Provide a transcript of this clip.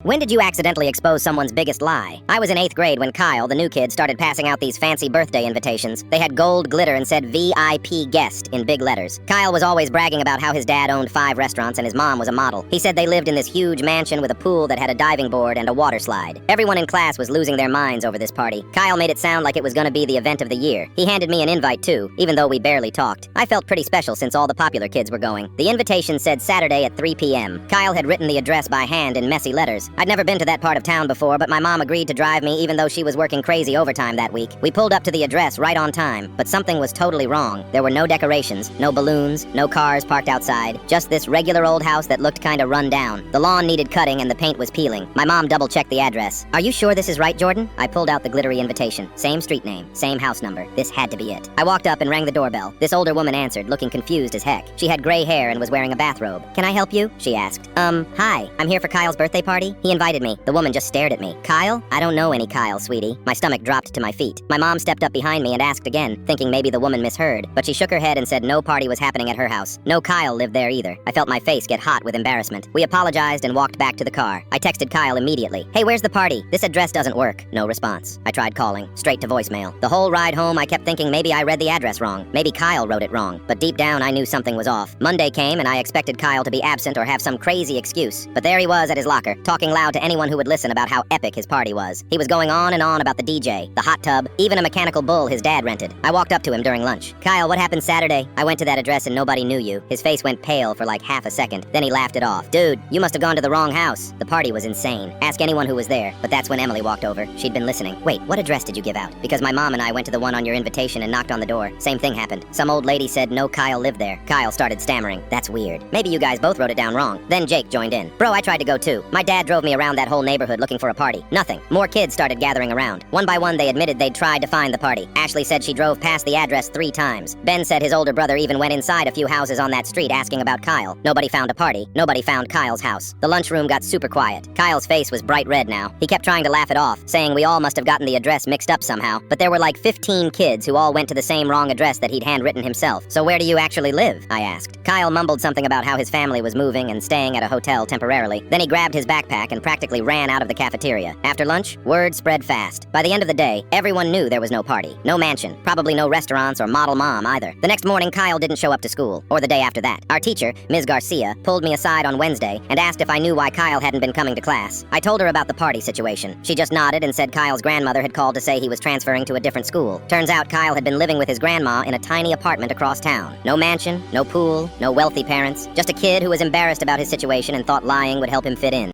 When did you accidentally expose someone's biggest lie? I was in 8th grade when Kyle, the new kid, started passing out these fancy birthday invitations. They had gold glitter and said VIP guest in big letters. Kyle was always bragging about how his dad owned 5 restaurants and his mom was a model. He said they lived in this huge mansion with a pool that had a diving board and a water slide. Everyone in class was losing their minds over this party. Kyle made it sound like it was gonna be the event of the year. He handed me an invite too, even though we barely talked. I felt pretty special since all the popular kids were going. The invitation said Saturday at 3 p.m. Kyle had written the address by hand in messy letters. I'd never been to that part of town before, but my mom agreed to drive me even though she was working crazy overtime that week. We pulled up to the address right on time, but something was totally wrong. There were no decorations, no balloons, no cars parked outside, just this regular old house that looked kinda run down. The lawn needed cutting and the paint was peeling. My mom double-checked the address. "Are you sure this is right, Jordan?" I pulled out the glittery invitation. Same street name, same house number. This had to be it. I walked up and rang the doorbell. This older woman answered, looking confused as heck. She had gray hair and was wearing a bathrobe. "Can I help you?" she asked. Hi, I'm here for Kyle's birthday party. He invited me." The woman just stared at me. "Kyle? I don't know any Kyle, sweetie." My stomach dropped to my feet. My mom stepped up behind me and asked again, thinking maybe the woman misheard, but she shook her head and said no party was happening at her house. No Kyle lived there either. I felt my face get hot with embarrassment. We apologized and walked back to the car. I texted Kyle immediately. "Hey, where's the party? This address doesn't work." No response. I tried calling, straight to voicemail. The whole ride home I kept thinking maybe I read the address wrong. Maybe Kyle wrote it wrong. But deep down I knew something was off. Monday came and I expected Kyle to be absent or have some crazy excuse. But there he was at his locker, talking loud to anyone who would listen about how epic his party was. He was going on and on about the DJ, the hot tub, even a mechanical bull his dad rented. I walked up to him during lunch. "Kyle, what happened Saturday? I went to that address and nobody knew you." His face went pale for like half a second. Then he laughed it off. "Dude, you must have gone to the wrong house. The party was insane. Ask anyone who was there." But that's when Emily walked over. She'd been listening. "Wait, what address did you give out?" "Because my mom and I went to the one on your invitation and knocked on the door. Same thing happened. Some old lady said no Kyle lived there." Kyle started stammering. "That's weird. Maybe you guys both wrote it down wrong." Then Jake joined in. "Bro, I tried to go too. My dad drove me around that whole neighborhood looking for a party. Nothing. More kids started gathering around. One by one they admitted they'd tried to find the party. Ashley said she drove past the address 3 times. Ben said his older brother even went inside a few houses on that street asking about Kyle. Nobody found a party. Nobody found Kyle's house. The lunchroom got super quiet. Kyle's face was bright red now. He kept trying to laugh it off, saying we all must have gotten the address mixed up somehow. But there were like 15 kids who all went to the same wrong address that he'd handwritten himself. "So where do you actually live?" I asked. Kyle mumbled something about how his family was moving and staying at a hotel temporarily. Then he grabbed his backpack and practically ran out of the cafeteria. After lunch, word spread fast. By the end of the day, everyone knew there was no party, no mansion, probably no restaurants or model mom either. The next morning, Kyle didn't show up to school, or the day after that. Our teacher, Ms. Garcia, pulled me aside on Wednesday and asked if I knew why Kyle hadn't been coming to class. I told her about the party situation. She just nodded and said Kyle's grandmother had called to say he was transferring to a different school. Turns out Kyle had been living with his grandma in a tiny apartment across town. No mansion, no pool, no wealthy parents, just a kid who was embarrassed about his situation and thought lying would help him fit in.